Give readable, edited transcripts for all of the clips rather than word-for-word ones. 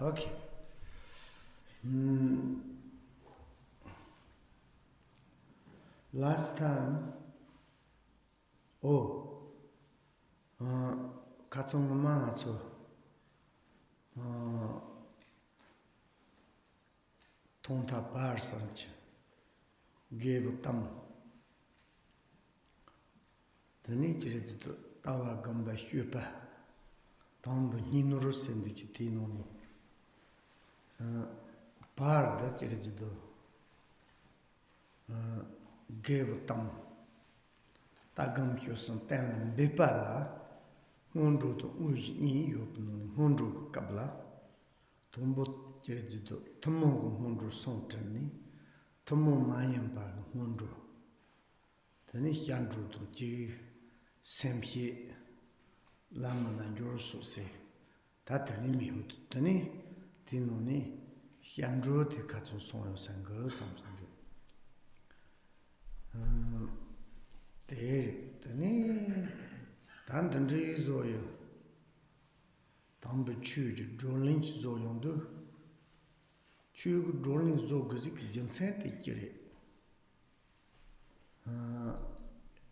Okay. Last time, Katsung Mama Tonta Parsanch gave Tam. The nature is Tawa Gamba Hupa, Tomb Ninurus and the Chitinoni. Par that is gave Tam. Tagam Husan Tan Bepala, Hundred to Uji Yopun, Hundred Kabla, Tombo Jeredo, Tomo Hundred Sontani, Tomo Mayamba Hundred. Tani Yandru to G. Semhe Lama Nanjorso say, Tatani Mihut, Tani, Tinoni, Yandru de Katsu Sonos and girls something. There, Tani, Tantandri Zoyo, Tambu Chu, Drolling Zoyondo, Chu Drolling Zoguzik, Jensen, Kiri.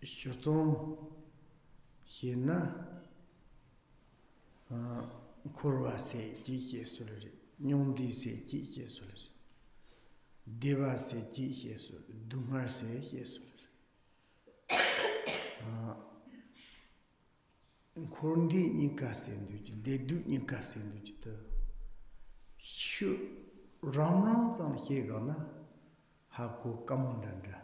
Shoton Hina Kurwa se Jike Solari, Nyondi se Jike Solari, Deva se Jike Solari, Dumar se Yesolari. Kurundi Nika Senduch, they do Nika Senduch. Shu Ramrans on Hegana Haku Kamundanda.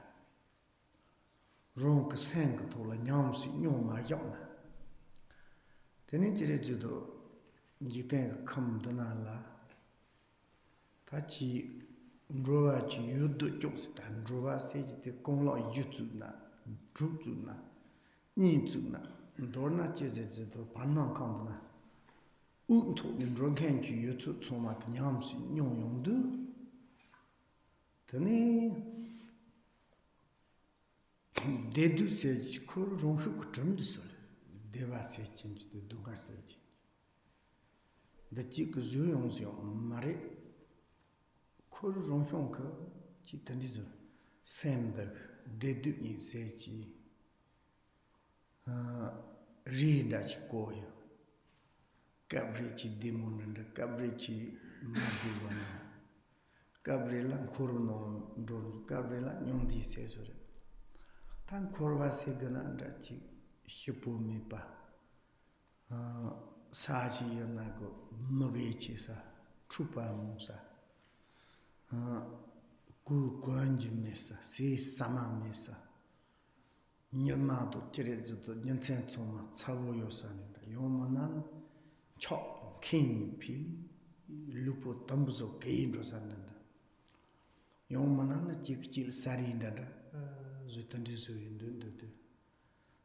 Ronk sang to la nyamsi nyoma yana. Teni judo jiteng kam danala. Tachi ndroa chi yudu joksta ndroa seji te konglo yutu na, drutu na, nitu na, ndorna jeze judo panan kandana. Unto ndron ken chi yutu tsoma nyamsi nyonyongdu. Teni Dedu says, Kuru Ronshu trimmed the soul. Deva says, change the Dugar says, change. The Chik Zuyons your Mari Kuru Ronshonka, Chitandizo, send the Dedu in Sechi Redach Goya Gabrici Demon and Gabrici Madiwana Gabriela Kuruno Dol Gabriela Nyondi says. Tan Korva Segananda Chi Hipu Mipa Saji Yanago Mavichisa Trupa Musa Gu Guanji Mesa Si Sama Mesa Nyamato Tirezuto Nyansensoma Savoyo Sanda Yomanan Chok King P Lupo Tambuzo Kaindro Sandanda Yomanan Chikchil Sarindanda Zutandis in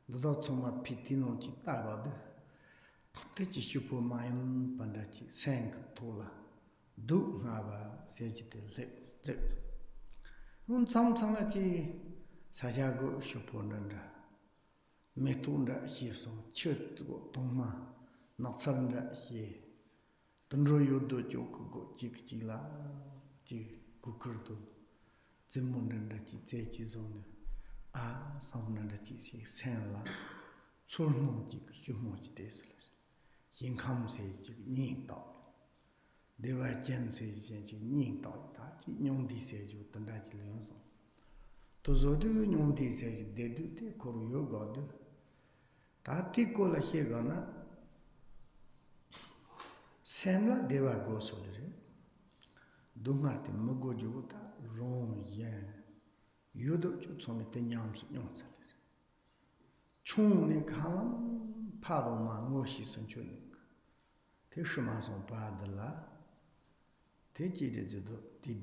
the Dotsoma Pitino Chitagod, Techichupo Mayan Pandachi, Sank Tola, Do Hava, Sagite Lip. Some Sanachi Sajago Shoponanda, Metunda Hieso, Chut Toma, not Salanda Hie, Dundro Yodo Joko, Chikchila, Chikukurdo, Zemundanda Chizone. Somnanda Chisi, Sanla, Surmogic, Humogi Desler. Yinkam says, Ning dog. Deva Jen says, Ning dog, Yondi says, you Tandachi Leonson. Tozodu, Yondi says, they do take Koruyo God. Tati Kola Hegana Samla Deva go solare. Dumarte Mogojuta, Ron Yan. Yudo Chumi Tenyams Yonsaler. Chunik Halam, Padoma, Moshis and Chunik. Tishamas on Padala, Techi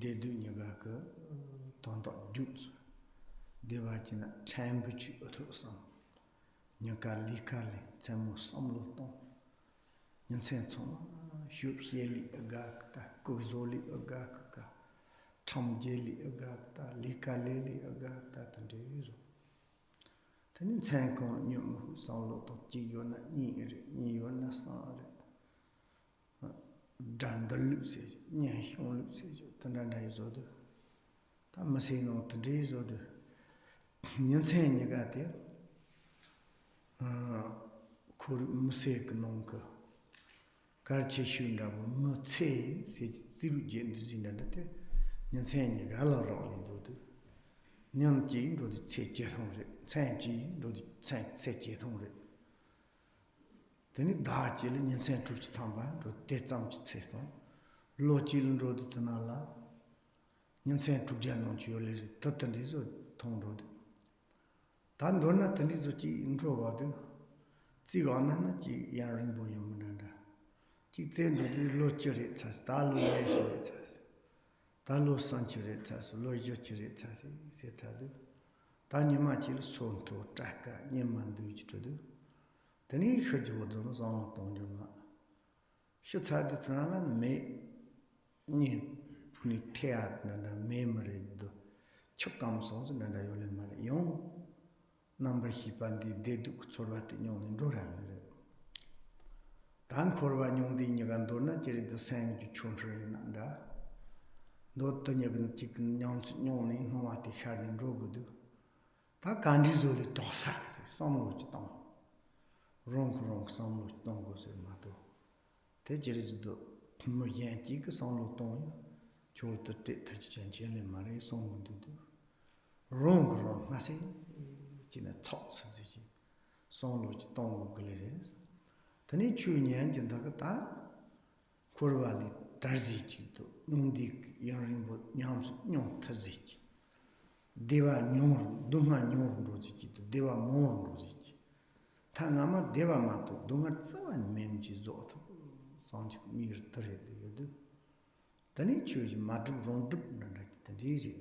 de Dunyagaka, Tonto Juts, Devachina, Chambuchi Utrusam, Nyakali Kali, Tamus Samloton, Yansenson, Huphieli Agakta, Gozoli Agaka. Tom jelly agata, lika lily agata, and the usual. Tenin tank on Yum, Solo, Giona, Niona Sare. Dandalu says, Nyashon says, Tandana is other. Tamasino today's other. Nyansen you got there. Kur Musek Nonka. Karche Shundabo, Mutse, says Ziru Jenduzina. Nyansen you got a roll. Nyanji, do the Chechetonre, Sanji, do the Chechetonre. Then it died in Central Tamba, to Tetsam Cheton, Lochil Road Tanala, Nyansen to Janon Chiolis, Tatanis or Ton Road. Tandona Tanizuchi in Drogado, Zigana, Yarimbo Yamunanda. Chitzen to the Lochiritas, Talo Yashiritas, Talo Sanchiritas, Loyachiritas, Setadu, Tanyamachil Sonto, Traka, Yamanduich to do. Then he should do those on the Tonjuma. Should have the Tranan may need Punitea and a memory do Chokam songs and I will marry young number heap and the Deduk Sorvatinon in Roran. Dan Corvanion di Yagandona, Jerry the Sang Chundre Nanda, Dotanyagan chicken yawning, no at the Hardin Rogudu. That candies only Tossax, some which don't. Wrong, some look don't go to Mato. Tejeris do Moyantic, some look on you, the touch and Marie song to do. Wrong, Massy, in a tots, some look don't go glitters. The nature and Dagata, Corvali, Tarzich, Nundik, Yarimbo, Yams, Nyon Tarzich. Deva Nyon, Duma Nyon Rosich, Deva Mon Rosich. Tangama Deva Mato, Dungatsa and Menji Zot, Sanj Mir Tred, you do. The nature is Madu Rondup, and easy.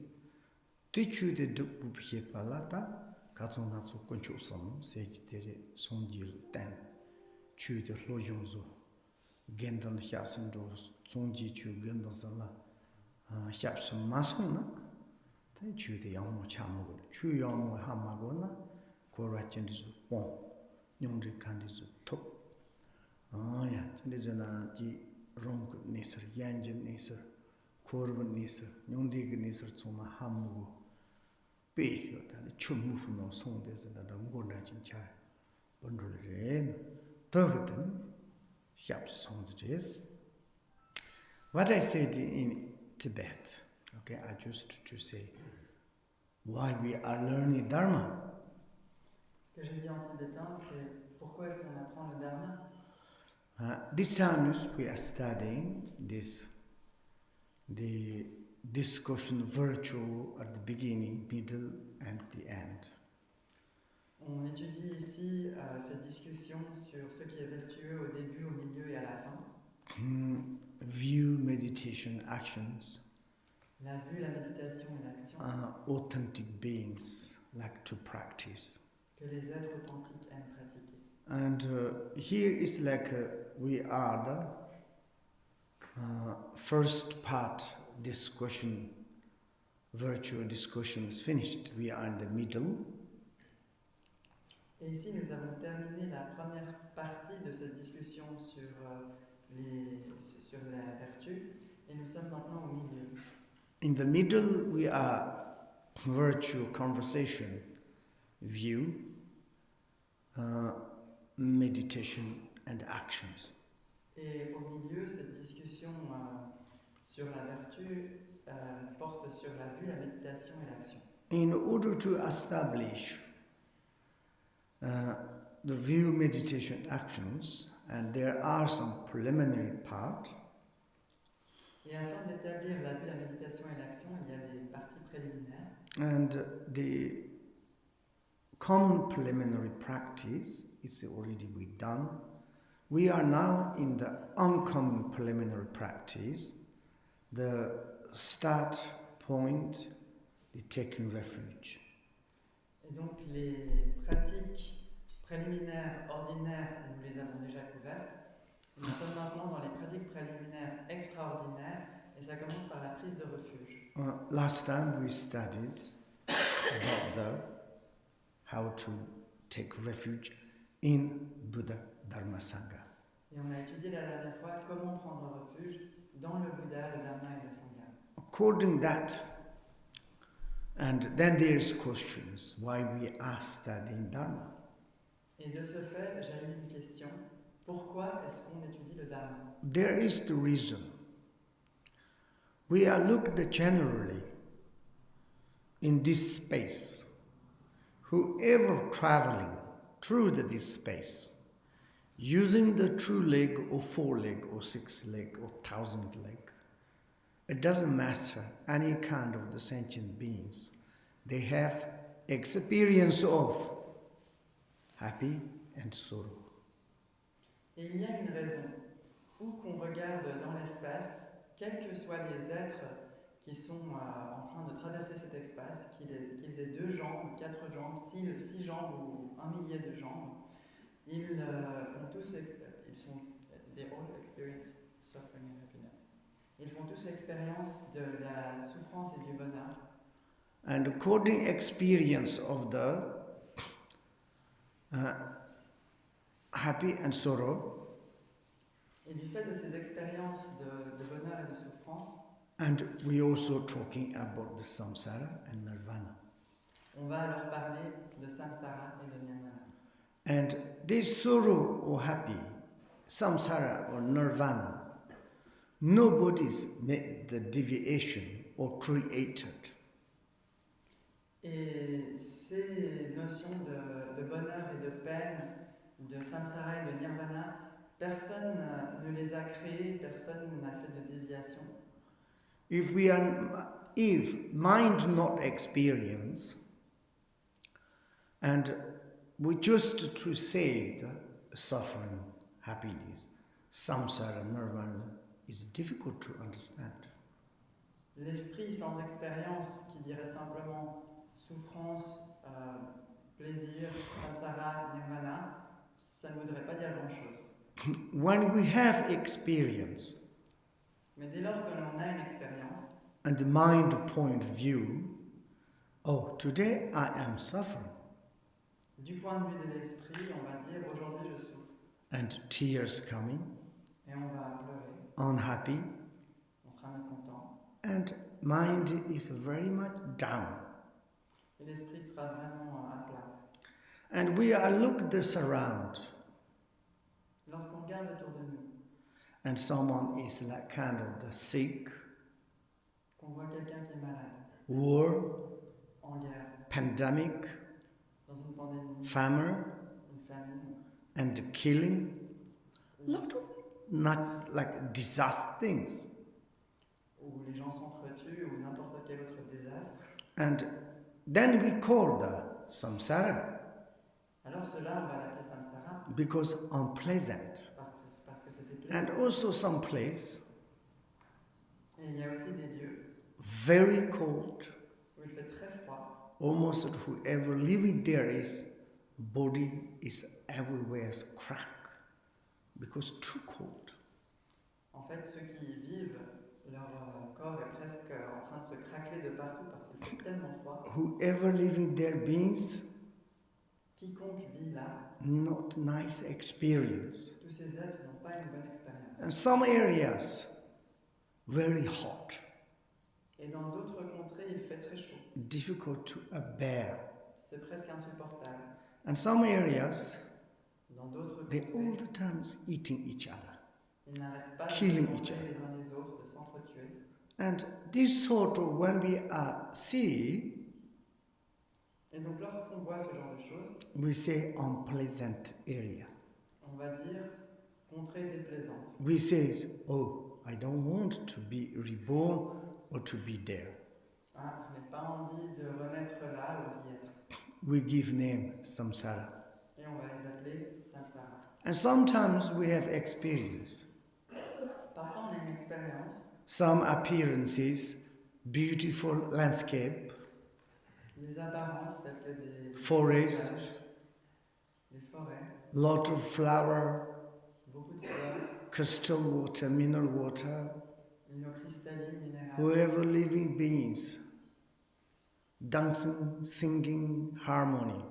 Teach you the Dup Palata, Katsonatsu Conchosam, Sage Tere, Sonjil, Tan, Chu the Lojonzo, Gendal Hyasindros, Sonji Chu Gendazala, Shapsum Masona, then Chu the Yamo Chamogol, Chu Yamo Hamagona, Korachendis Pong. Yongri Candizu top. Oh, yeah, Chinizana, G. Ronk Nisser, Yanjan Nisser, Corban Nisser, Yondig Nisser, Soma Hamu, Pay, and the Chumufu no song des and a Gornachin Char, Bundle Rain, Turgeton, Shap songs is. What I said in Tibet, okay, I just to say why we are learning Dharma. Ce que j'ai dit en tibétain, c'est pourquoi est-ce qu'on apprend le Dharma? This time we are studying the discussion virtual at the beginning, middle, and the end. On étudie ici cette discussion sur ce qui est vertueux au début, au milieu et à la fin. View, meditation, actions. La vue, la méditation et l'action. Authentic beings like to practice. Que les êtres authentiques aiment pratiquer. And here is like we are the first part discussion, virtual discussion is finished. We are in the middle. Et ici, nous avons terminé la première partie de cette discussion sur la vertu, et nous sommes maintenant au milieu. In the middle, we are virtual conversation, view, meditation and actions. Et au milieu, cette discussion sur la vertu porte sur la vue, la méditation et l'action. In order to establish the view, meditation, actions, and there are some preliminary part. Et afin d'établir la vue, la méditation et l'action, il y a des parties préliminaires. And the common preliminary practice is already done. We are now in the uncommon preliminary practice, the start point, the taking refuge. Et donc les pratiques préliminaires ordinaires, nous les avons déjà couvertes. Nous sommes maintenant dans les pratiques préliminaires extraordinaires et ça commence par la prise de refuge. Last time we studied about how to take refuge in Buddha Dharma Sangha. Et on a étudié la dernière fois comment prendre refuge dans le Bouddha, le Dharma et le Sangha. According that, and then there's questions why we are studying Dharma. Et de ce fait, j'ai une question. Pourquoi est-ce qu'on étudie le Dharma? There is the reason. We are looked generally in this space. Whoever traveling through this space, using the 2 leg or 4 leg or 6 leg or 1,000 leg, it doesn't matter any kind of the sentient beings. They have experience of happy and sorrow. Et il y a une raison. Où qu'on regarde dans l'espace, quels que soient les êtres qui sont en train de traverser cet espace, qu'ils aient 2 jambes, 4 jambes, 6 jambes ou 1 millier de jambes, ils font tous, they all experience suffering and happiness. Ils font tous l'expérience de la souffrance et du bonheur. And according experience of the happy and sorrow, et du fait de ces expériences de bonheur et de souffrance, and we also talking about the samsara and nirvana. On va alors parler de samsara et de nirvana. And this sorrow or happy, samsara or nirvana, nobody's made the deviation or created. Et ces notions de bonheur et de peine, de samsara et de nirvana, personne ne les a créées, personne n'a fait de déviation. If mind not experience, and we just to say the suffering, happiness, samsara, nirvana, is difficult to understand. L'esprit sans expérience qui dirait simplement souffrance, plaisir, samsara, nirvana, ça ne voudrait pas dire grand-chose. When we have experience, mais dès lors que l'on a une expérience, and the mind point of view, oh, today I am suffering. Du point de vue de l'esprit, on va dire aujourd'hui je souffre. And tears coming. Et on va pleurer. Unhappy. On sera mécontent. And mind is very much down. Et l'esprit sera vraiment à plat. And we are looked this around. Lorsqu'on regarde autour de nous. And someone is like kind of the sick. Qu'on voit quelqu'un qui est malade. War. En guerre. Pandemic. Dans une pandémie. Famine. Une famine. And killing. Lot of not like disaster things. Où les gens s'entretuent ou n'importe quel autre désastre. And then we call the samsara. Alors cela, on va l'appeler samsara. Because unpleasant. Parce que c'était plaisant. And also some place. Et il y a aussi des lieux. Very cold. Où il fait très froid. Almost whoever living there is, body is everywhere crack. Because too cold. En fait, ceux qui y vivent, leur corps est presque en train de se craquer de partout parce qu'il fait tellement froid. Whoever living there means quiconque vit là, not nice experience. Tous ces êtres n'ont pas une bonne expérience. And some areas very hot. Et dans d'autres contrées, il fait très chaud. Difficult to bear. C'est presque insupportable. And some areas dans d'autres they contrées, all the time eating each other. Ils n'arrêtent pas killing de each manger other. les uns les autres, de s'entretuer. And this sort of when we see, Et donc lorsqu'on voit ce genre de choses, we say unpleasant area. on va dire contrée déplaisante. We say, oh, I don't want to be reborn or to be there. Ah, je n'ai pas envie de renaître là ou d'y être. We give name samsara. Et on va les appeler samsara. And sometimes we have experience. Parfois on a une expérience. Some appearances, beautiful landscape, Des apparences telles que des forest, des forêts, lot of flower, beaucoup de fleurs, crystal water, mineral water, une eau cristalline, minérale. whoever living beings, dancing, singing, harmony.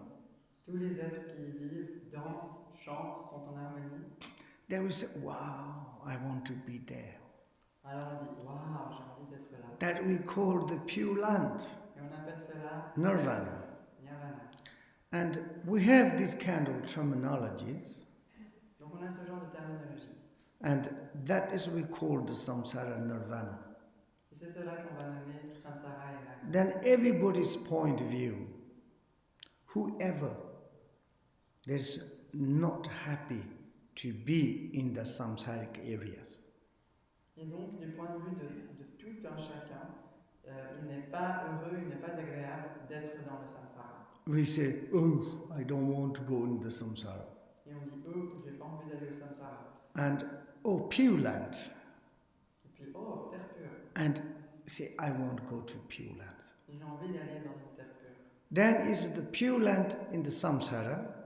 Tous les êtres qui y vivent, dansent, chantent, sont en harmonie. Then we say, wow, I want to be there. Alors on dit, waouh, j'ai envie d'être là. That we call the Pure Land, Et on appelle cela Nirvana. Nirvana. And we have these kind of terminologies, Donc on a ce genre de terminologie. and that is we call the Samsara Nirvana. Et c'est cela qu'on va nommer Samsara et Nirvana. Then everybody's point of view, whoever is not happy to be in the samsaric areas. Et donc, du point de vue de tout un chacun, il n'est pas heureux, il n'est pas agréable d'être dans le samsara. We say, oh, I don't want to go in the samsara. Et on dit, oh, j'ai pas envie d'aller au samsara. And, oh, Pure Land. Et puis, oh, terre pure. And say, I want to go to Pure Land. J'ai envie d'aller dans une terre pure. Then is the Pure Land in the samsara.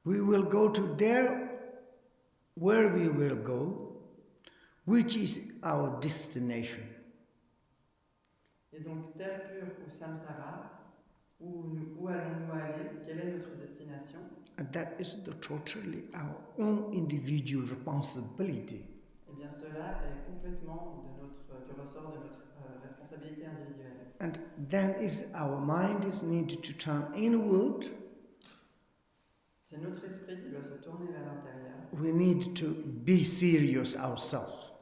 We will go to there where we will go, which is our destination. Et donc, terre pure ou samsara, où allons-nous aller? Quelle est notre destination? And that is totally our own individual responsibility. Eh bien, cela est complètement du ressort de notre responsabilité individuelle. And then is our mind is needed to turn inward. C'est notre esprit qui doit se tourner vers l'intérieur. We need to be serious ourselves.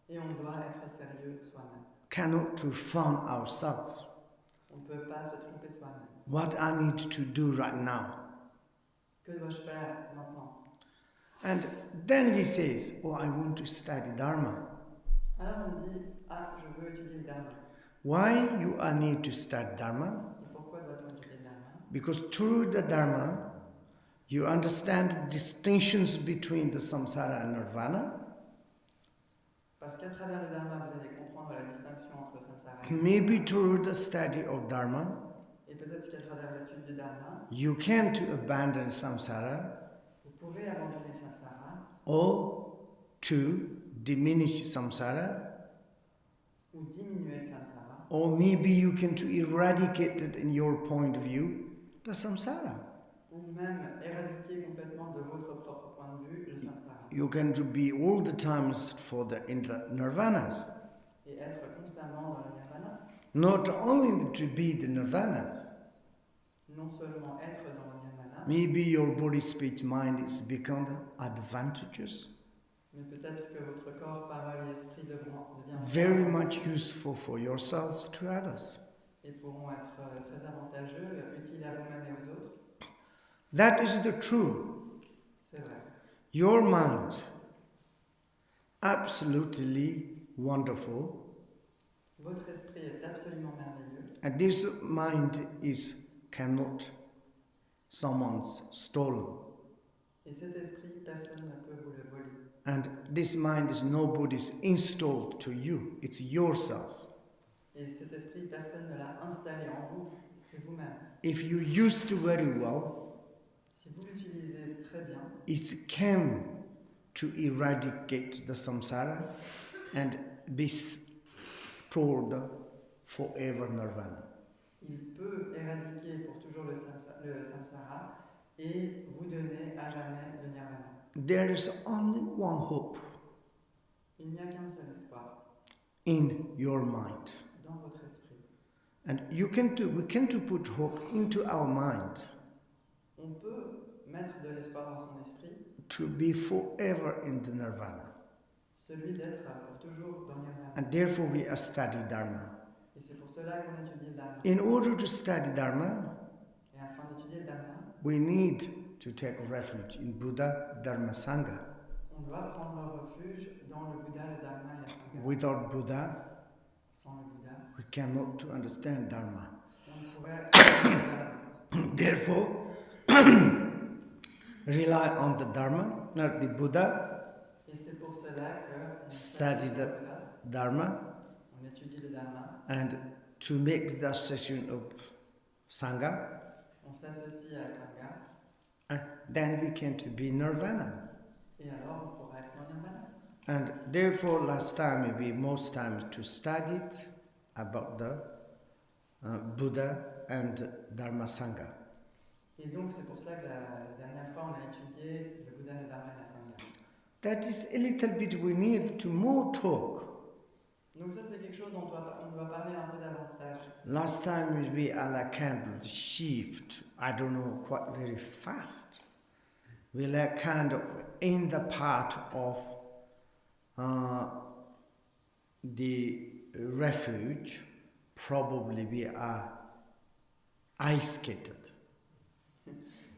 Et on doit être sérieux soi-même. Cannot to fun ourselves. On ne peut pas se tromper soi-même. What I need to do right now. Que dois-je faire maintenant? And then he says, oh, I want to study Dharma. Alors on dit, ah, je veux étudier le Dharma. Why you need to study Dharma? Et pourquoi doit-on étudier le Dharma? Because through the Dharma, you understand distinctions between the samsara and nirvana. Parce qu'à travers le Dharma, vous allez comprendre la distinction entre samsara et Maybe through the study of Dharma, et peut-être qu'à travers l'étude du Dharma, you can to abandon samsara vous pourrez abandonner le samsara or to diminish samsara, ou diminuer le samsara, or maybe you can to eradicate it in your point of view, the samsara. ou même éradiquer complètement de votre propre point de vue le samsara. You can to be all the times in the nirvanas. Et être constamment dans le nirvana. Not only to be the nirvanas, Non seulement être dans le nirvana, maybe your body, speech, mind is become advantageous, mais peut-être que votre corps, parole et esprit devient very much useful for yourself to others. et pourront être très avantageux, utiles à vous-même et aux autres. That is the true. C'est vrai. Your mind, absolutely wonderful, Votre esprit est absolument merveilleux. and this mind cannot someone's stolen. Et cet esprit, personne ne peut vous le voler. And this mind is nobody's installed to you. It's yourself. Et cet esprit, personne ne l'a installé en vous. C'est vous-même. If you use it very well, Si vous l'utilisez très bien, it can to eradicate the samsara and be stored forever nirvana. il peut éradiquer pour toujours le samsara et vous donner à jamais le nirvana. There is only one hope Il n'y a qu'un seul espoir in your mind. dans votre esprit. And we can to put hope into our mind On peut mettre de l'espoir dans son esprit, to be forever in the nirvana. celui d'être pour toujours dans le nirvana. And therefore we study Dharma. Et c'est pour cela qu'on étudie le Dharma. In order to study Dharma, Et afin d'étudier le Dharma, we need to take refuge in Buddha, Dharma, Sangha. on doit prendre refuge dans le Bouddha, le Dharma et la Sangha. Without Buddha, Sans le Bouddha, we cannot to understand Dharma. on ne pourrait pas Therefore, rely on the Dharma, not the Buddha, Et c'est pour cela que study the Dharma, on étudie le Dharma, and to make the association of Sangha, on s'associe à Sangha, and then we can to be Nirvana. et alors on pourra être dans le Nirvana. And therefore, last time, maybe most times to study it about the Buddha and Dharma Sangha. Et donc c'est pour cela que la dernière fois on a étudié le Bouddha, le Dharma et la Sangha. That is a little bit we need to more talk. Donc ça, c'est quelque chose dont on doit parler un peu davantage. Last time we are like kind of shift, I don't know, quite very fast. We like kind of in the part of the refuge, probably we are ice skated.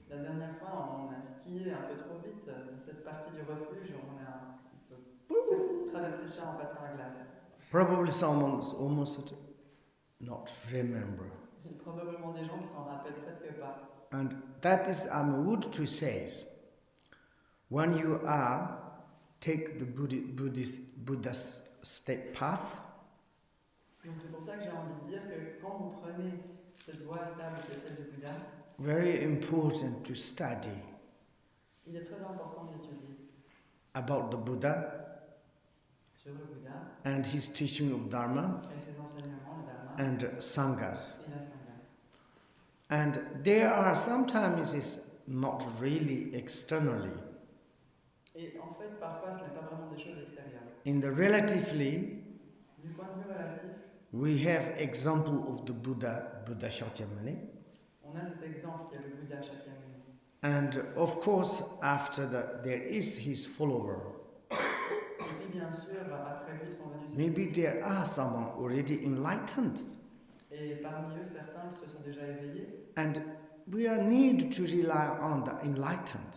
La dernière fois, on a skié un peu trop vite. Dans cette partie du refuge, on peut traverser ça en patin à glace. Probably someone's almost not remember. Il y a probablement des gens qui s'en rappellent presque pas. And that is would to say, when you are take the Buddha state path. Donc c'est pour ça que j'ai envie de dire que quand vous prenez cette voie stable qui est celle du Bouddha, very important to study. Il est très important d'étudier about the Buddha sur le Bouddha and his teaching of Dharma et ses enseignements, le Dharma and Sanghas. et la Sangha. And there are sometimes it's not really externally. Et en fait, parfois, ce n'est pas vraiment des choses extérieures. In the relatively, Du point de vue relatif, we have example of the Buddha Shakyamuni. on a cet exemple qui est le Bouddha Shakyamuni. And of course, after that, there is his follower. Et puis, bien sûr, après lui sont venus ses Maybe disciples. there are someone already enlightened. Et parmi eux, certains qui se sont déjà éveillés. And we need to rely on the enlightened.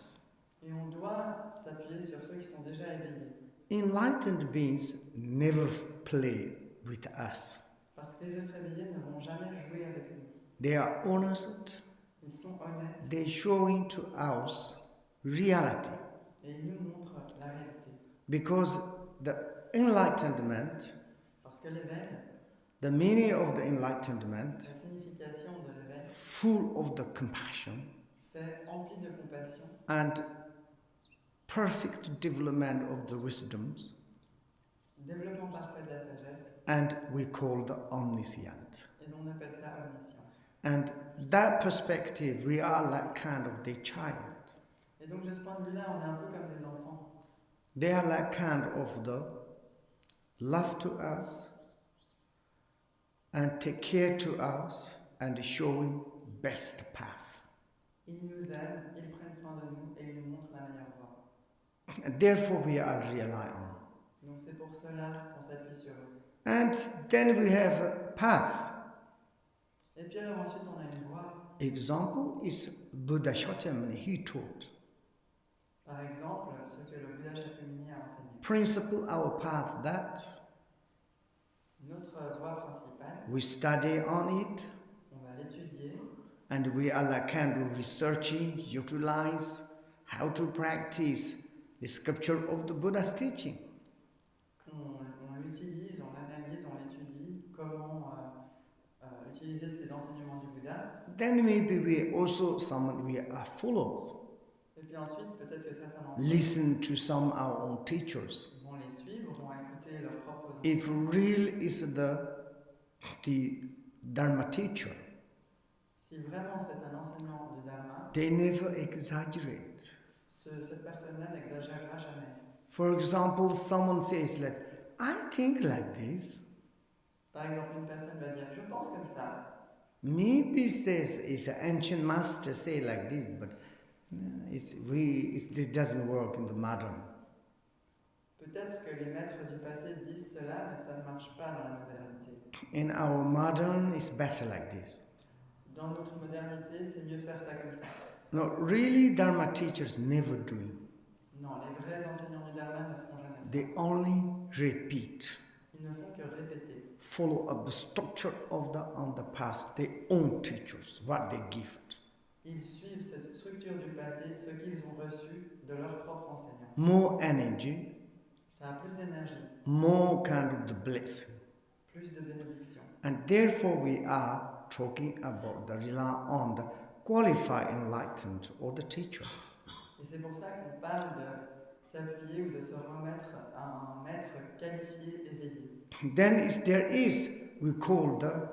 Et on doit s'appuyer sur ceux qui sont déjà éveillés. Enlightened beings never play with us. Parce que les êtres éveillés ne vont jamais jouer avec nous. They are honest. Ils sont honnêtes. They showing to us reality. Et ils nous montrent la réalité. Because the enlightenment, Parce que l'éveil, the meaning of the enlightenment, la signification de l'éveil, full of the compassion c'est empli de compassion and perfect development of the wisdoms, développement parfait de la sagesse, and we call the omniscient. et l'on appelle ça omniscience. And that perspective, we are like kind of the child. Et donc de ce point de vue-là, on est un peu comme des enfants. They are like kind of the love to us and take care to us and showing best path. Ils nous aiment, ils prennent soin de nous et ils nous montrent la meilleure voie. And therefore we are rely on. Donc c'est pour cela qu'on s'appuie sur eux. And then we have a path. Et puis alors ensuite on a une voie. Example is Buddha Shakyamuni, he taught. Par exemple, ce que le Bouddha Shakyamuni a enseigné. Principle, our path, that Notre voie principale, we study on it on va l'étudier and we are like kind of researching, utilize how to practice the scripture of the Buddha's teaching. on l'utilise, on l'analyse, on l'étudie, comment utiliser ces enseignements du Bouddha. Then maybe we also we are followers. Et puis ensuite, peut-être que certains d'entre eux Listen to some our own teachers. vont les suivre, vont écouter leurs propres If enseignements. real is the Dharma teacher, Si vraiment c'est un enseignant du Dharma, they never exaggerate. cette personne-là n'exagérera jamais. For example, someone says like, I think like this. Par exemple, une personne va dire « je pense comme ça ». Maybe this is an ancient master say like this, but it doesn't work in the modern. Peut-être que les maîtres du passé disent cela, mais ça ne marche pas dans la modernité. In our modern, it's better like this. Dans notre modernité, c'est mieux de faire ça comme ça. No, really, Dharma teachers never do it. Non, les vrais enseignants du Dharma ne feront jamais ça. They only repeat, Ils ne font que répéter. follow up the structure of on the past, their own teachers, what they give. Ils suivent cette structure du passé, ce qu'ils ont reçu de leur propre enseignement. More energy, Ça a plus d'énergie, more kind of the blessing. plus de bénédiction. And therefore we are talking about the rely on the qualified enlightened or the teacher. Et c'est pour ça qu'on parle de s'appuyer ou de se remettre à un maître qualifié, éveillé. Then we call the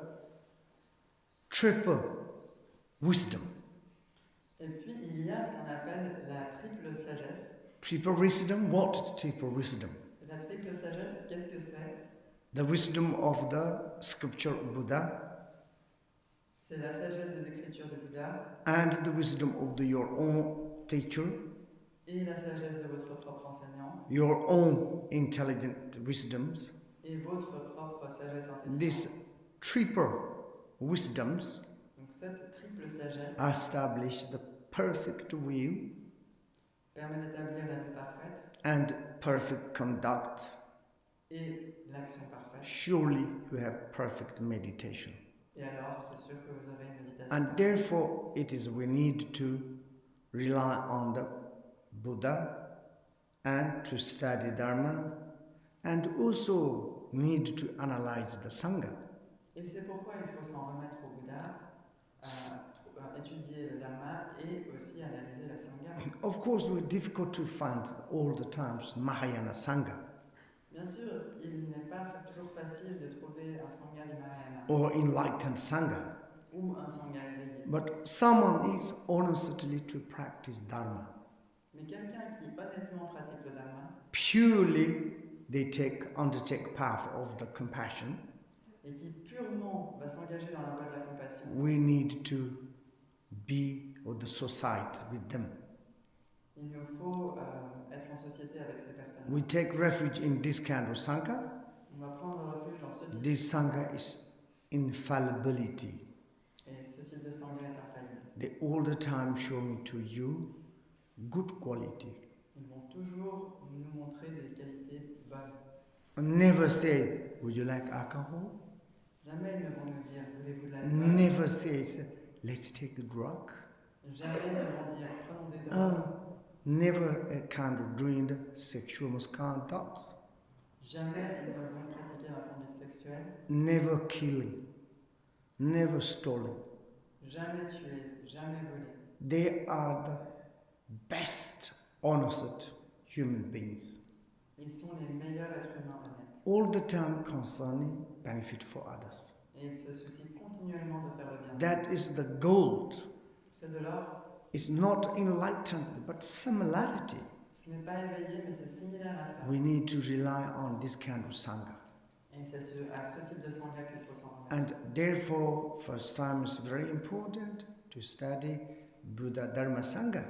triple wisdom. Et puis il y a ce qu'on appelle la triple sagesse. Triple wisdom, what is triple wisdom? La triple sagesse, qu'est-ce que c'est? The wisdom of the scripture of Buddha, C'est la sagesse des écritures de Bouddha and the wisdom of your own teacher, et la sagesse de votre propre enseignant your own intelligent wisdoms. et votre propre sagesse intelligente. These triple wisdoms Donc cette triple sagesse establish the perfect will permet d'établir la vie parfaite and perfect conduct. et l'action parfaite. Surely you have perfect meditation. Et alors, c'est sûr que vous aurez une méditation. And therefore, it is we need to rely on the Buddha and to study Dharma, and also need to analyze the Sangha. Et c'est pourquoi il faut s'en remettre au Bouddha, étudier le Dharma et aussi analyser la Sangha. Of course, it's difficult to find all the times Mahayana Sangha Bien sûr, il n'est pas toujours facile de trouver un Sangha du Mahayana or enlightened Sangha, ou un Sangha éveillé. but someone is honestly to practice Dharma. Mais quelqu'un qui honnêtement pratique le Dharma Purely they undertake path of the compassion. et qui purement va s'engager dans la voie de la compassion, We need to be with the society with them. il nous faut être en société avec ces personnes. We take refuge in this kind of Sangha. On va prendre refuge dans ce type This Sangha is infallibility. et ce type de Sangha est infaillible. They all the time showing to you good quality. Ils vont toujours nous montrer des qualités bonnes. And never say, would you like alcohol? Jamais ils ne vont nous dire, voulez-vous de l'alcool? Never say, let's take a drug. Jamais ils ne vont dire, prenons des drogues. Never a kind of doing the sexual misconduct. Jamais ils ne vont pratiquer la conduite sexuelle. Never killing. Never stealing. Jamais tuer, jamais voler. They are the best, honest human beings. Ils sont les meilleurs êtres humains honnêtes. All the time concerning benefit for others. Et ils se soucient continuellement de faire le bien. That is the gold. C'est de l'or. It's not enlightenment, but similarity. Ce n'est pas éveillé, mais c'est similaire à cela. We need to rely on this kind of Sangha. Et c'est à ce type de Sangha qu'il faut s'en remettre. And therefore, first time it's very important to study Buddha Dharma Sangha.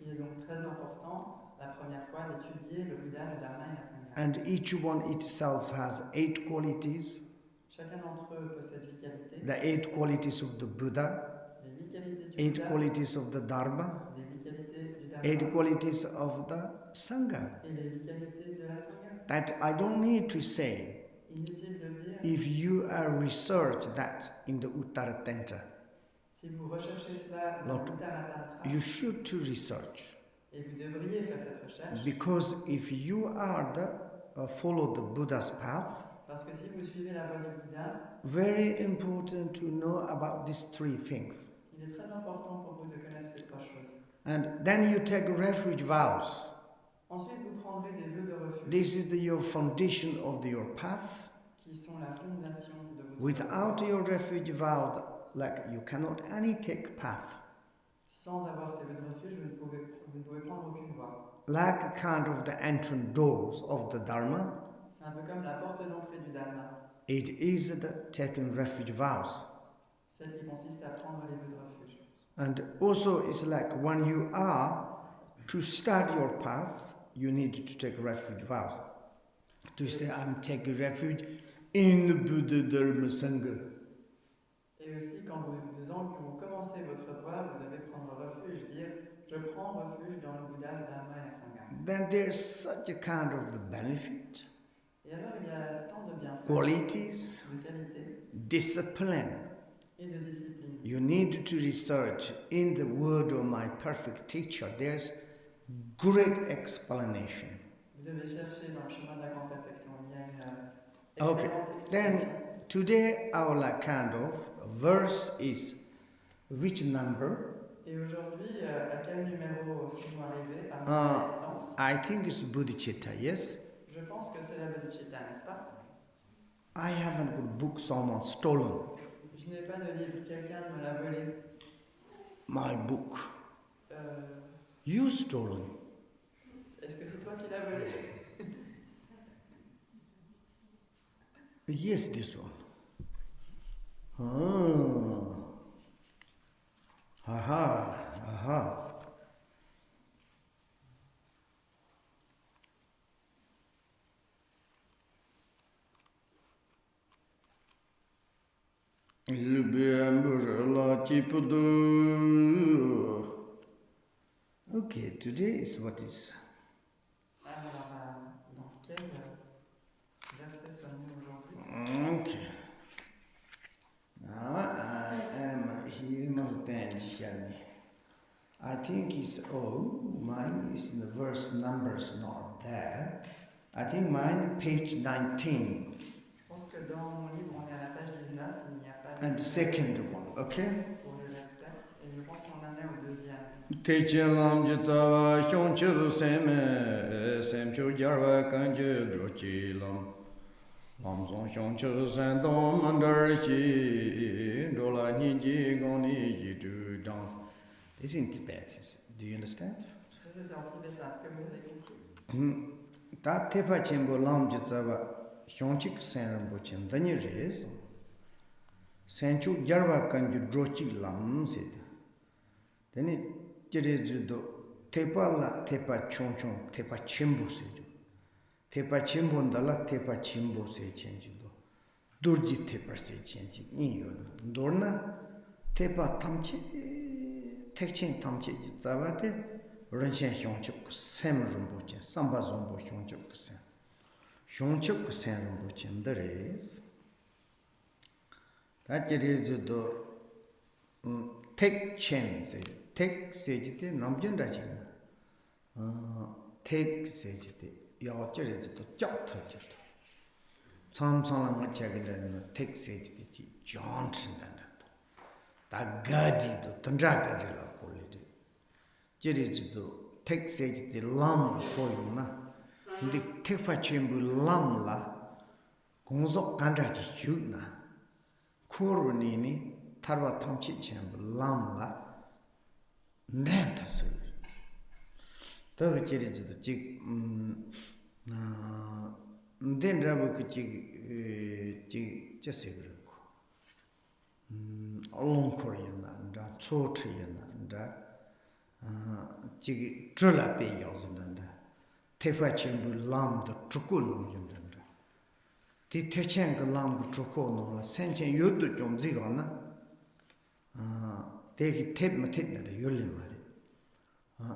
Il est donc très important, la première fois, d'étudier le Bouddha, le Dharma et la Sangha. And each one itself has 8 qualities. Chacun d'entre eux possède 8 qualités. The 8 qualities of the Buddha, Les 8 qualités du 8 Bouddha, qualities of the Dharma, les 8 qualités du Dharma 8 qualities of the Sangha. et les 8 qualités de la Sangha. That I don't need to say. Inutile de le dire. If you are research that in the Uttara Tantra, Si vous recherchez cela dans l'Uttara Tantra, you should to research. et vous devriez faire cette recherche, Because if you are the follow the Buddha's path, parce que si vous suivez la voie du Bouddha, very important to know about these 3 things. il est très important pour vous de connaître ces 3 choses. And then you take refuge vows. Ensuite, vous prendrez des vœux de refuge, This is your foundation of your path. qui sont la fondation de votre Without voie. your refuge vow, like you cannot any take path. Sans avoir ces vœux de refuge, vous ne pouvez prendre aucune voie. Like a kind of the entrance doors of the Dharma, C'est un peu comme la porte d'entrée du Dharma, it is the taking refuge vows. celle qui consiste à prendre les vœux de refuge. And also it's like when you are to start your path, you need to take refuge vows. To say, I'm taking refuge in the Buddha Dharma Sangha. Et aussi, quand vous commencez votre voie, vous devez prendre refuge, dire je prends refuge dans le Bouddha, le Dharma et la Sangha. Then there's such a kind of the benefit, Et alors, il y a tant de bienfaits, qualities, de qualité discipline. et de discipline. You need to research in the word of my perfect teacher. There's great explanation. Vous devez chercher dans le chemin de la grande perfection. Il y a une Okay, excellente then explication. today our like kind of verse is which number? Et aujourd'hui, à quel numéro sont-nous arrivés à notre distance? I think it's Bodhicitta, yes? Je pense que c'est la Bodhicitta, n'est-ce pas? I haven't got book someone stolen Je n'ai pas de livre, quelqu'un me l'a volé. my book. Euh, You stolen. Est-ce que Yes, this one. Oh. Aha. Okay, today is what is. Alors, dans quel verset sommes-nous aujourd'hui? Okay. Now I am here my bench here. I think it's mine is in the verse numbers not there. I think mine page 19. Je pense que dans mon livre, on est à la page 19, il n'y a pas de And the second one, okay? pour le verset, et je pense qu'on en est au deuxième. Techen lam jitsawa shon chu sem chu jarwa kanje drochi lam zong shon chu san dong mandar shi dola ni ji gong ni ji tu dance. This is in Tibet. Do you understand? Ça, c'était en tibétain. Est-ce que vous avez compris? Ta tepa chenpo lam jitsawa shon chik san rambo chen danyi res san chu jarwa kanje drochi lam seta. Then Jirijudo tepa la tepa chong tepa chimbo sejo. Tepa chimbo ndala tepa chimbo se chenjido. Durji tepa se chenji. Niyo na. Dorna tepa tamche tekchen tamche jitsawate rinchen hyongchuk ku sem rumbo chen. Samba zombo hyongchuk ku sem. Hyongchuk ku sem rumbo chen dares. Da jirijudo tek chen sejo. Tek sejite namjen rajina. Tek sejite yaochare jito chak thajito. Samsara ngachagila tek sejite ji Johnson nanda. Da gadi do tandra gadi la polite. Jiri jito tek sejite lam koyo na. Ndi tek pachimbu lam la gongzok kandra ji hyuk na. Kuru nini tarwa tamchi chenbu lam la Nrenta sui. Taga chiri jido chik nden rabu ki chik chasigiriku. Olongkor yana, nda tsotri yana, nda chik trula pe yazina, nda tepa chenbu lam da truku nung yana, nda. Ti techen ka lam ku truku nung la senchen yudu jom ziga na. Deki tep ma tep nada yoli mari.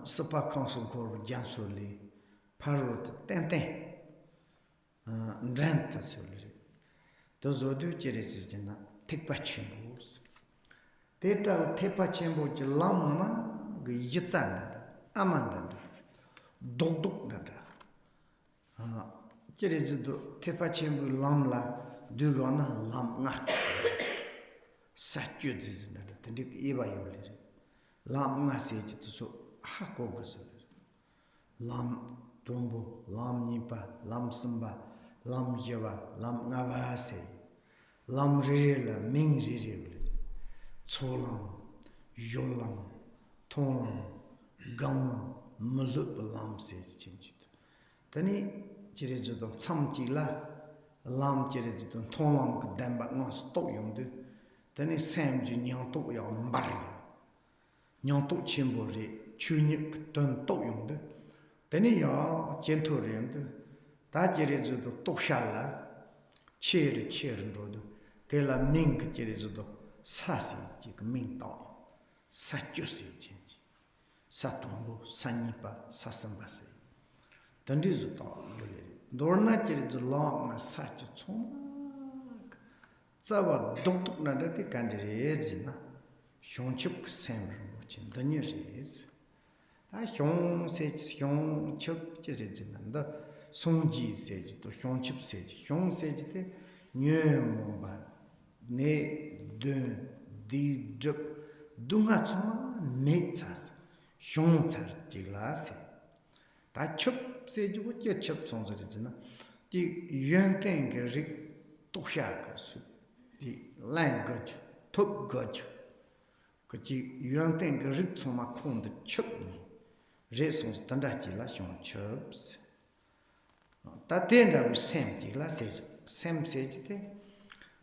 Sapa kansung korbu jansu li parut ten ten. Nrenta suli. Dozo du jiri zirjina tekpa chimbus. Teta tekpa chimbu ji lam nama gu yitza nada, aman nada, dok nada. Jiri zidu tekpa chimbu lam la dugo na lam nga. Satyu zizi nada. Tendik iba yoliri. Lam nga seji tuso hako gusuri. Lam dombo, lam nipa, lam samba, lam yewa, lam nga vase. Lam riri la ming riri yoliri. Tso lam, yo lam, ton lam, gam lam, mulup lam seji chenjidu. Tani jiri jidon tsamji la, lam jiri jidon ton lam ka demba nga stok yondu. Tani sam ji nyang tok ya mbar ya. Nyang tok chenpo re, chu nyik ton tok yung de. Tani ya jen to re yung de. Da jiri zudo tok sha la, che rin ro do. Te la ming ka jiri zudo sa si ji ka ming tao yung. Sa jo si jen ji. Sa tongbo, sa nipa, sa samba si. Tandi zu tao yole. Dorna jiri zu la nga sa jo chong. Tsawa dok nada di kandi rezi na xiongchuk sem rinpoche danyi rezi. Da xiongchuk ji rezi nanda songji seji to xiongchuk seji. Xiong seji de nye momba ne dun di drup dunga tsuma me tsas xiong tsar jigla se. Da chup seji wo je chup songzo rezi na di yuan tengi rik toksha ka su. Di lan gaj, tup gaj, kachi yuan ten ka rik tsuma kong da chup ni, re sons tanda ji la xiong chup se. Ta ten ra wu sem ji la se zu. sem sejite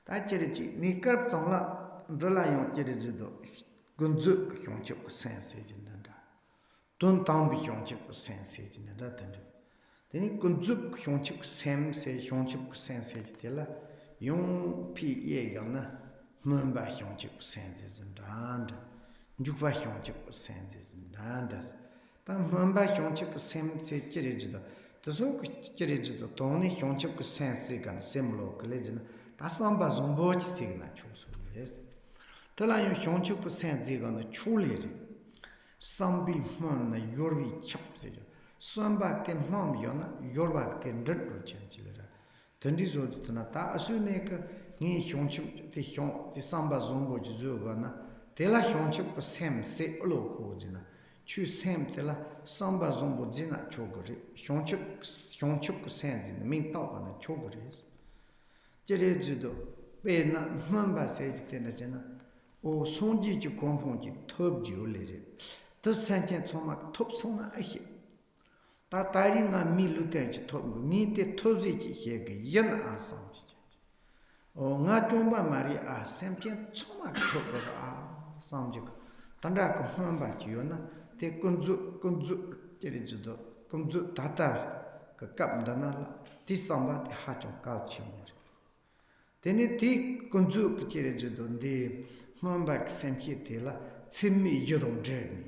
ta chirichi ni karp changla drala yon chirichi do gunzu hyongchuk sen sejinda don tambi hyongchuk sen sejinda tanda teni gunzu hyongchuk sem se hyongchuk sen sejitela yung pi ye yana mumba hyongchuk sen sejinda njukwa hyongchuk sen sejinda ta mumba hyongchuk sem se chirichi do so chirichi do toni hyongchuk sen se gan semlo kalejina ta samba zombo chi signa chusu yes tala yung hyongchuk sen se gan chule sambi man na yorbi chap se samba te mam yona yorba te ndro chanchilera tendi zo tna ta asune ka ni hyongchuk te samba zombo ji zo gana tela hyongchuk sem se lo ko jina chu sem tela samba zombo jina chogori hyongchuk sen jina min ta gana chogori jere judo be na mamba se jitena jina o sonji ji konpon ji top ji olere to sanchen choma top sona ahi ta tari nga mi lute ji top mi te tozi ji hege yen asam ji o nga chomba mari a semchen choma top a samji tanda ko mamba ji yona te kunzu jere judo kunzu tata ka kap dana ti samba te ha chong kal chi mo tene ti kunzu ku jere judo de mamba semchi te la tsimi yodong jerni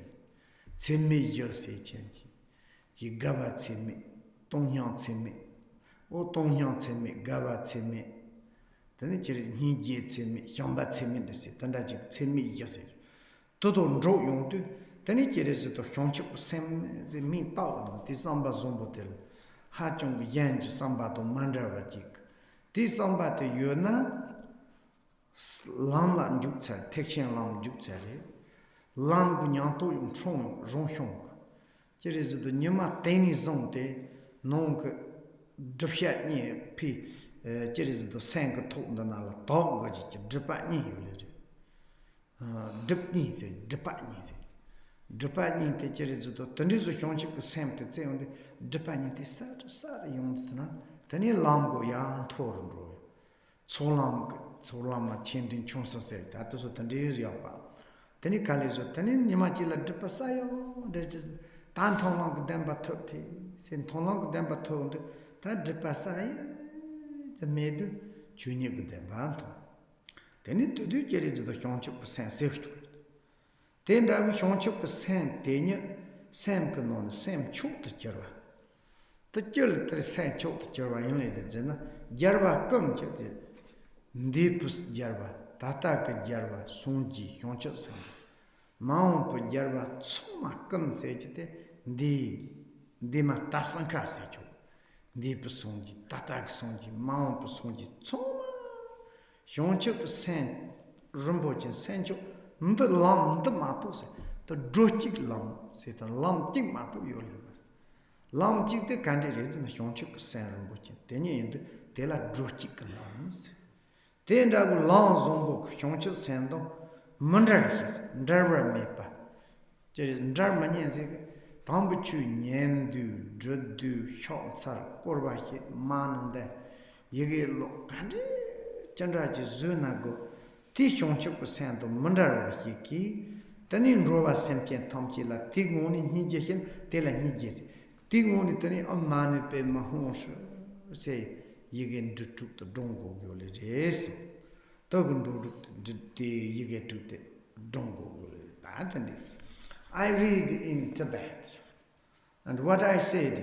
tsimi yose chenji ji gaba tsimi tonghyang tsimi o tonghyang tsimi gaba tsimi tene jere ni je tsimi hyamba tsimi desi tanda ji tsimi yose todo nro yongdu tene jere judo hyongchuk sem ze min taw ti samba zombo tel ha chong yan ji samba do mandra ji ti samba te yona lam la njuk cha tekchen lam njuk cha re lam gu nyang to yung chong rong hyong jere zu de nyama teni zong de nong ke drpya ni pi jere zu de sang ke to da na la to go ji drpa ni yo le drp ni se drpa ni te jere zu de teni zu hyong chi ke sem te ze onde drpa ni te sa yung tna teni lam go ya thor ro cholam chendin chonsa se ta to so tende ya pa teni kale zo teni nimachi la drpa sa yo de tan thong lang dem ba thot ti sen thong lang dem ba thot ta drpa sa the med chuni ge dem ba to teni to du jere zo hyongchuk sen se chu ten da bi hyongchuk sen tenya sem ke non sem chuk de jerwa to jel tre sen chuk de jerwa yin le de jena jerwa kong che de ndipus jarwa tata ke jarwa sonji hyongchuk san maung po jarwa tsuma kan se chite ndi ma tasankar se chu ndipus sonji tata ke sonji maung po sonji tsuma hyongchuk sen rinpoche sen chu nda lam nda ma to se to drochik lam se ta lam tik ma to yo le lam tik te kande re jin hyongchuk sen rinpoche tenye yende tela drochik lam se tenda gu lang zombo hyongchuk sendong mandar his ndarwa mepa jere ndar manyen se tambu chu nyendu drudu hyonsar korba hi manande yege lo kande chandra ji zuna go ti hyongchuk sendong mandar hi ki tani nrowa semken tamchi la tigoni ni je hin tela ni je tigoni tani amane pe mahons se yigen dutuk to dongo yole res togun dutuk de yige tutte dongo yole that and this I read in Tibet and what I said,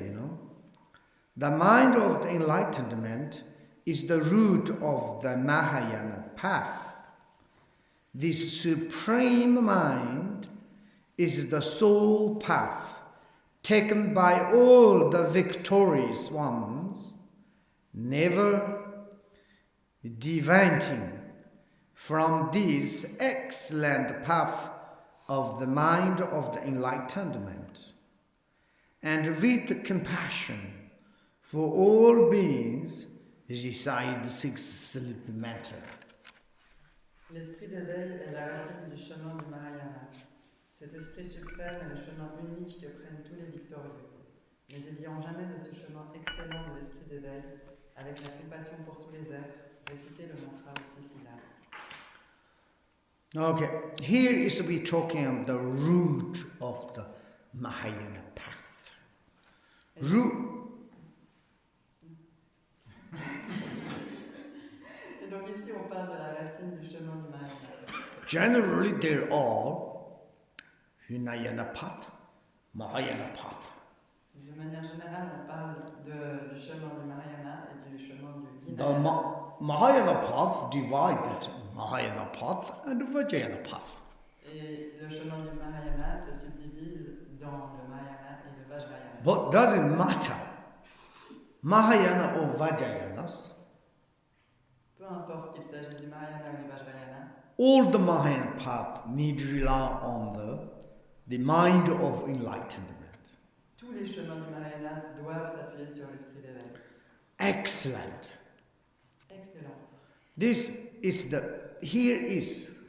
the mind of the enlightenment is the root of the Mahayana path. This supreme mind is the sole path taken by all the victorious ones, never deviating from this excellent path of the mind of the enlightenment, and with compassion for all beings reside the sixth sleep matter. L'esprit d'éveil est la racine du chemin du Mahayana. Cet esprit suprême est le chemin unique que prennent tous les victorieux. Ne déviant jamais de ce chemin excellent de l'esprit d'éveil, avec la compassion pour tous les êtres, récitez le mantra aux 6 syllabes. Okay, here is we talking about the root of the Mahayana path. Root. Et donc ici on parle de la racine du chemin du Mahayana. Generally, they're all Hinayana path, Mahayana path. De manière générale, on parle du chemin du Mahayana et du chemin du The Hinayana. Mahayana path divided Mahayana path and Vajrayana path. Et le chemin du Mahayana se subdivise dans le Mahayana et le Vajrayana. But doesn't matter, Mahayana or Vajrayanas, Peu importe qu'il s'agisse du Mahayana ou du Vajrayana, all the Mahayana path need to rely on the mind of enlightenment. tous les chemins du Mahayana doivent s'appuyer sur l'esprit d'éveil. Excellent. Excellent. Here is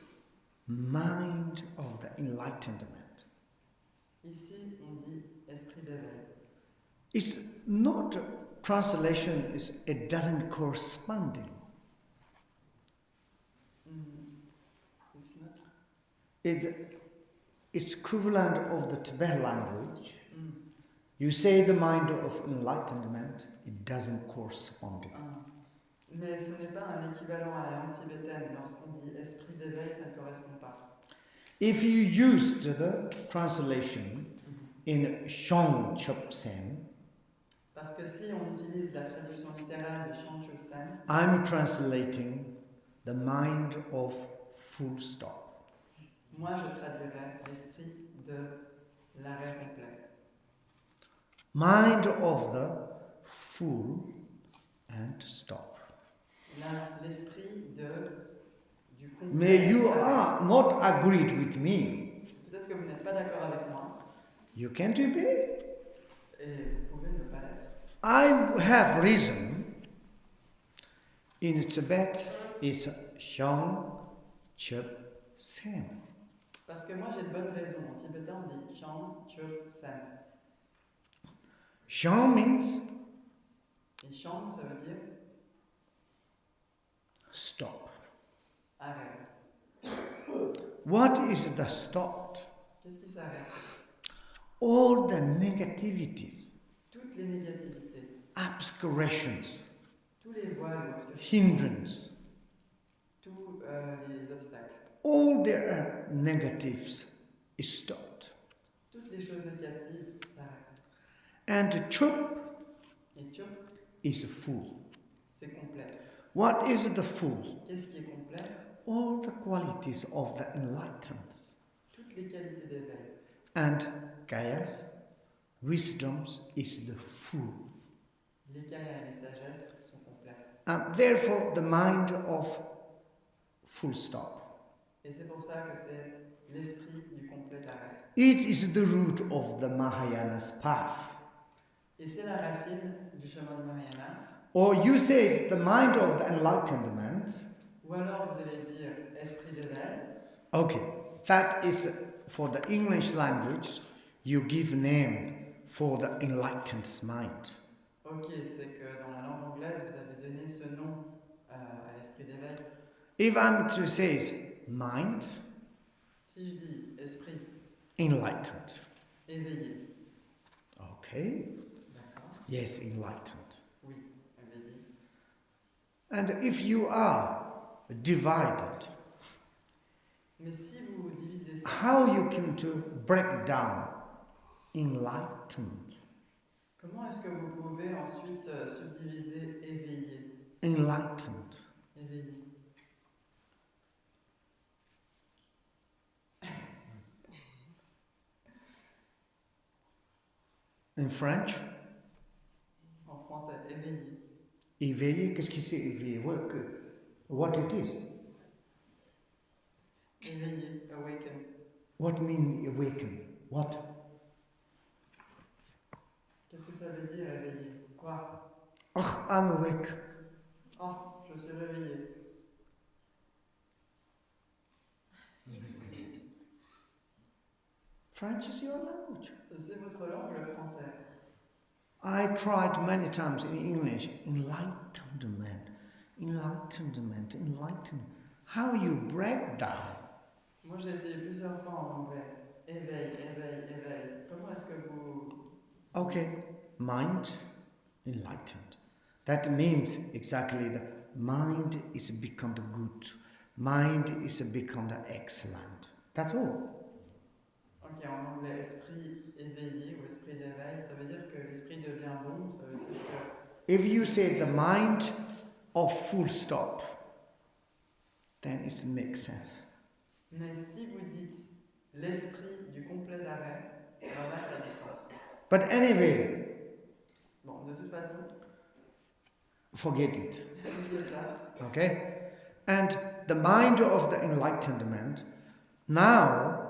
mind of the enlightenment. Ici, on dit esprit d'éveil. It's not translation, it doesn't corresponding. It's not. It's equivalent of the Tibetan language. You say the mind of enlightenment, it doesn't correspond. Mais ce n'est pas un équivalent à la langue tibétaine. Lorsqu'on dit esprit d'éveil, ça ne correspond pas. If you use the translation in Shong Chup Sen, parce que si on utilise la traduction littérale de Shang Chu Sen, I'm translating the mind of full stop. Moi, je traduirais l'esprit de l'arrêt complet. Mind of the full and stop. L'esprit du complet. May you are not agreed with me. Peut-être que vous n'êtes pas d'accord avec moi. You can't be. Et vous pouvez ne pas l'être. I have reason. In Tibet, it's Shang Chup Sen. Parce que moi j'ai de bonnes raisons. En tibétain on dit Shang Chu Sen. Shang means. Et Shang ça veut dire stop. Arrêt. What is the stop? Qu'est-ce qui s'arrête? All the negativities. Toutes les négativités. Obscurations. Tous les voiles. Hindrance. Tous les obstacles. All their negatives is stopped. Toutes les choses négatives s'arrêtent. And chup is full. C'est complet. What is the full? Qu'est-ce qui est complet? All the qualities of the enlightened. Toutes les qualités d'éveil. And Gaia's wisdoms is the full. Les Kaya et les sagesses sont complètes. And therefore the mind of full stop. Et c'est pour ça que c'est l'esprit du complet arrêt. It is the root of the Mahayana's path. Et c'est la racine du chemin du Mahayana. Or you say it's the mind of the enlightenment. Ou alors vous allez dire esprit d'éveil. Okay, that is for the English language. You give name for the enlightened mind. Ok, c'est que dans la langue anglaise vous avez donné ce nom à l'esprit d'éveil. If I'm to say mind, si je dis esprit, enlightened. Éveillé. Okay. D'accord. Yes, enlightened. Oui, éveillé. And if you are divided, mais si vous divisez ça, how you can to break down enlightened? Comment est-ce que vous pouvez ensuite subdiviser éveillé? Enlightened. Éveillé. In French? En français, éveillé. Éveillé, qu'est-ce que c'est éveillé? What it is? Éveillé, awaken. What mean awaken? What? Qu'est-ce que ça veut dire éveillé? Quoi? Oh, I'm awake. Oh, je suis réveillé. French is your language. C'est votre langue, le français. I tried many times in English, enlightenment, enlightenment, enlightenment. How you break down? Moi, j'ai essayé plusieurs fois en anglais. Éveil, éveil, éveil. Comment est-ce que vous... Okay, mind, enlightened. That means exactly the mind is become the good. Mind is become the excellent. That's all. Ok, en anglais, esprit éveillé ou esprit d'éveil, ça veut dire que l'esprit devient bon, ça veut dire que... If you say the mind of full stop, then it makes sense. Mais si vous dites l'esprit du complet d'arrêt, alors là, ça a du sens. But anyway, Bon, de toute façon, forget it. oubliez ça. Okay? And the mind of the enlightenment, now,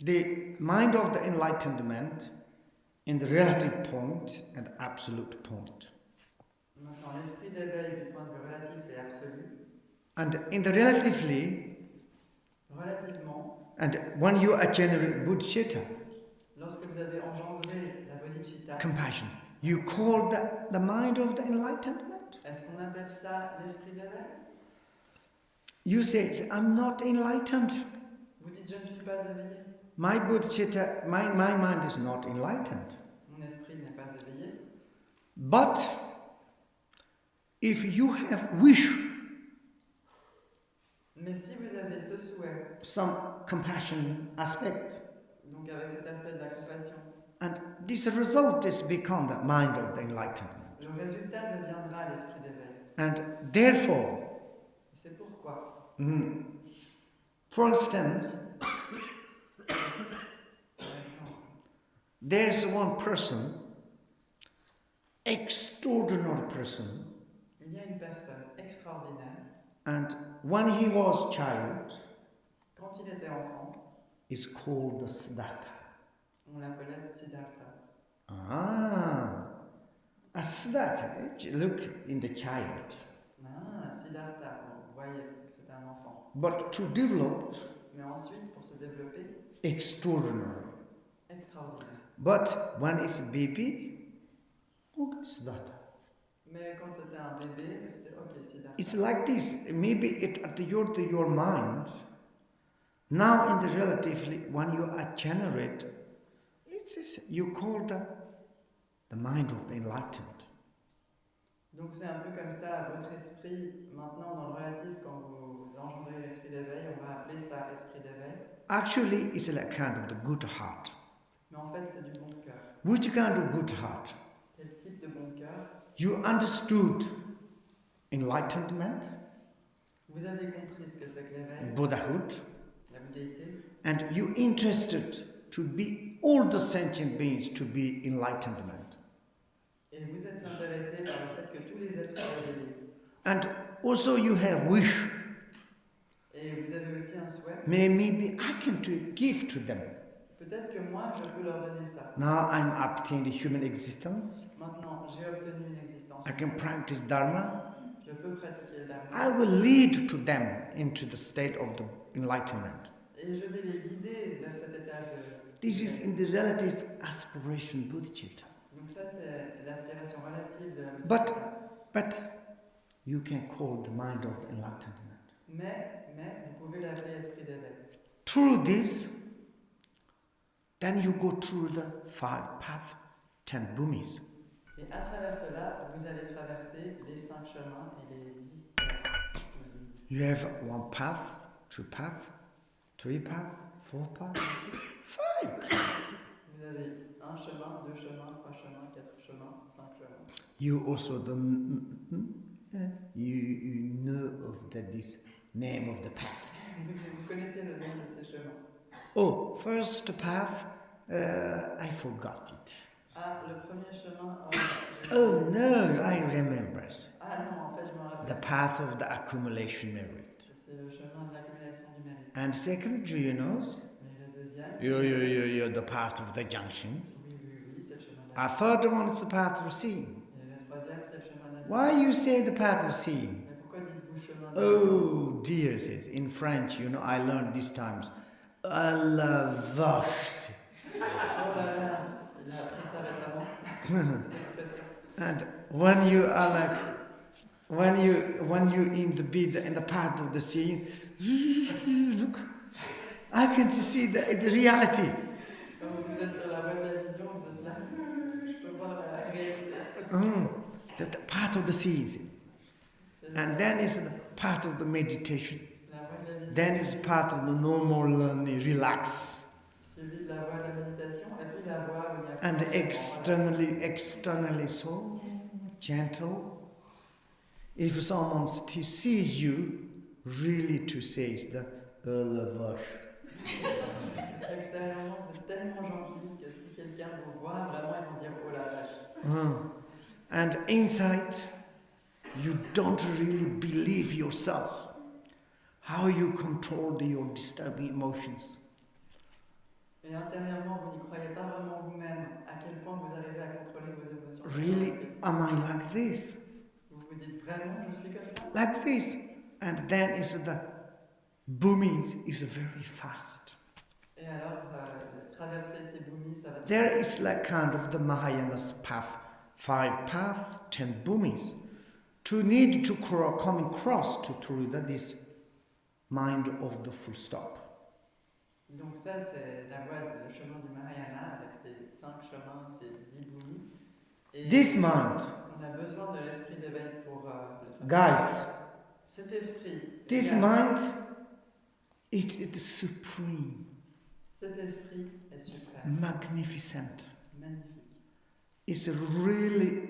the mind of the enlightenment in the relative point and absolute point. Maintenant, l'esprit d'éveil du point de vue relatif et absolu. And in the relatively, Relativement, and when you are generate bodhicitta, lorsque vous avez engendré la bodhicitta, compassion, you call the mind of the enlightenment. est-ce qu'on appelle ça l'esprit d'éveil? You say, I'm not enlightened. Vous dites, je ne suis pas éveillé. My bodhicitta, my mind is not enlightened. Mon esprit n'est pas éveillé. But if you have wish, Mais si vous avez ce souhait, some compassion aspect, donc avec cet aspect de la compassion, and this result is become the mind of the enlightenment. le résultat deviendra l'esprit d'éveil. And therefore, Et c'est pourquoi, for instance, par exemple, there's one person, extraordinary person, il y a une personne extraordinaire, and when he was child, quand il était enfant, is called the Siddhartha. on l'appelait Siddhartha. A Siddhartha, look in the child. Ah, Siddhartha, bon, vous voyez que c'est un enfant. But to develop, Mais ensuite, pour se développer, extraordinary. extraordinaire. But when it's a baby, okay, Siddhartha. Mais quand tu étais un bébé, c'était ok, Siddhartha. It's like this. Maybe it at your mind. Now in the relatively, when you are generate, you call the mind of the enlightened. Donc c'est un peu comme ça, votre esprit, maintenant dans le relatif, quand vous engendrez l'esprit d'éveil, on va appeler ça esprit d'éveil. Actually, it's like kind of the good heart. Mais en fait, c'est du bon cœur. Which kind of good heart? Quel type de bon cœur? You understood enlightenment, Vous avez compris ce que c'est que l'éveil, Buddhahood, la bouddhéité, and you interested to be all the sentient beings to be enlightenment. et vous êtes intéressé par le fait que tous les êtres soient éveillés. And also you have wish. Et vous avez aussi un souhait. Maybe I can give to them. Peut-être que moi, je peux leur donner ça. Now I'm obtaining the human existence. Maintenant, j'ai obtenu une existence. I can practice Dharma. Je peux pratiquer le Dharma. I will lead to them into the state of the enlightenment. Et je vais les guider vers cet état de... This is in the relative aspiration bodhicitta. Donc ça, c'est l'aspiration relative de la bodhicitta. But you can call the mind of enlightenment. Mais vous pouvez l'appeler esprit d'éveil. Through this, then you go through the 5 paths, 10 bhumis. Et à travers cela, vous allez traverser les 5 chemins et les 10 terres. You have 1 path, 2 paths, 3 paths, 4 paths, 5. Vous avez un chemin, 2 chemins, 3 chemins, 4 chemins, 5 chemins. You also don't you know of this name of the path. Vous connaissez le nom de ces chemins. Oh, first path, I forgot it. Ah, le premier chemin. Oh no, I remember. Ah non, en fait, je me rappelle. The path of the accumulation merit. C'est le chemin de l'accumulation du mérite. And second, do you know? Mais le deuxième. The path of the junction. Oui, c'est le chemin de A third one is the path of seeing. Et le troisième, c'est le chemin de la Why you say the path of seeing? Mais pourquoi dites-vous chemin de Oh dear, says in French, I learned these times. À la vache. Oh là là, il a appris ça récemment. And when you are like, when you in the path of the sea, look, I can see the reality. Quand vous êtes sur la voie de la vision, vous êtes là, je peux voir la réalité. The path of the sea. And then is the part of the meditation. Then is part of the normal learning, relax. Suivi de la voie de la méditation, et puis la voie où il y a And externally so gentle. If someone sees you, really to say is the lavash. Extérieurement, vous êtes tellement gentil que si quelqu'un vous voit, vraiment, ils vont dire oh la vache. And inside, you don't really believe yourself. How you control your disturbing emotions. Et intérieurement, vous n'y croyez pas vraiment vous-même, à quel point vous arrivez à contrôler vos émotions. Really, am I like this? Vous vous dites vraiment, je suis comme ça? Like this. And then is the booming is very fast. Et alors, traverser ces boomies, ça va. There is like kind of the Mahayana's path, 5 paths, 10 boomies. To need to come across to this mind of the full stop. Donc ça, c'est la voie, le chemin du Mahayana avec ses 5 chemins, ses 10 boomies. Et this mind, on a besoin de l'esprit d'éveil pour le guys, cet esprit. this mind is supreme. Cet esprit est suprême. Magnificent. Magnifique. It's really,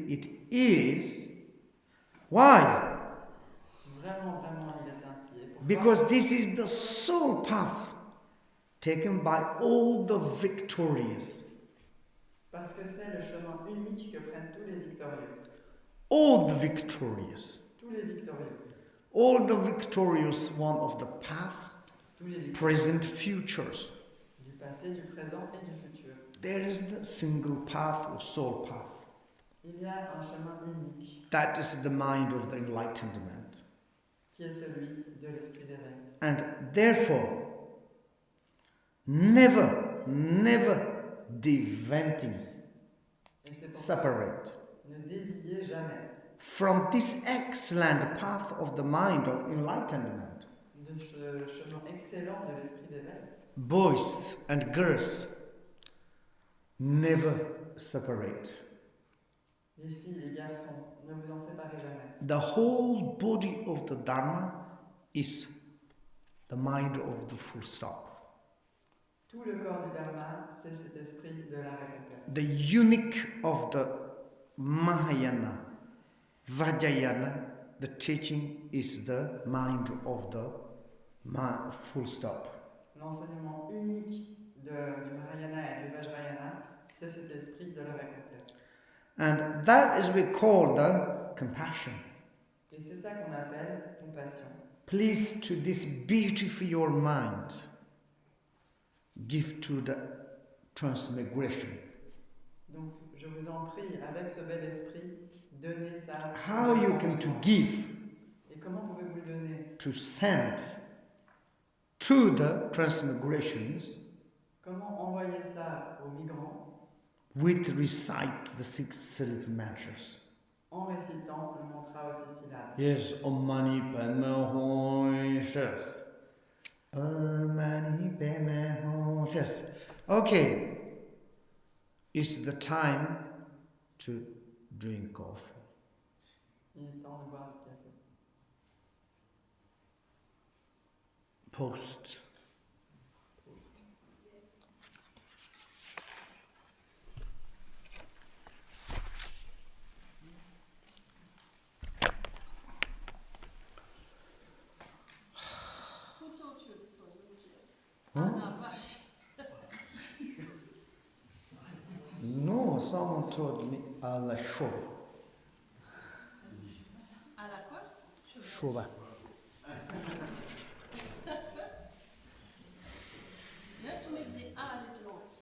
it is. Why? Vraiment, il est ainsi. Because this is the sole path taken by all the victorious. Parce que c'est le chemin unique que prennent tous les victorieux. All the victorious. Tous les victorieux. All the victorious one of the past, present, futures. Du passé, du présent et du futur. There is the single path or soul path. Il y a un chemin unique. That is the mind of the enlightenment. Qui est celui de l'esprit d'éveil. And therefore, never separate. Ne déviez jamais. From this excellent path of the mind of enlightenment. De ce chemin excellent de l'esprit d'éveil. Boys and girls, never separate. Les filles, les garçons, ne vous en séparez jamais. The whole body of the Dharma is the mind of the full stop. Tout le corps du Dharma, c'est cet esprit de l'arrêt complet. The unique of the Mahayana, Vajrayana, the teaching is the mind of the full stop. L'enseignement unique du Mahayana et du Vajrayana, c'est cet esprit de l'arrêt complet. And that is we call the compassion. Et c'est ça qu'on appelle compassion. Please, to this beautiful your mind, give to the transmigration. Donc, je vous en prie, avec ce bel esprit, donnez ça. How you can to give? Et comment pouvez-vous le donner? To send to the transmigrations. Comment envoyer ça aux migrants? With recite the 6 syllable mantras. En récitant le mantra aux 6 syllabes. Yes, Om Mani Padme Hum Shas. Om Mani Padme Hum Shas. Okay. It's the time to drink coffee. Il est temps de boire du café. Post. No, someone told me à la chauve. À la quoi? Chauve. You have to make the A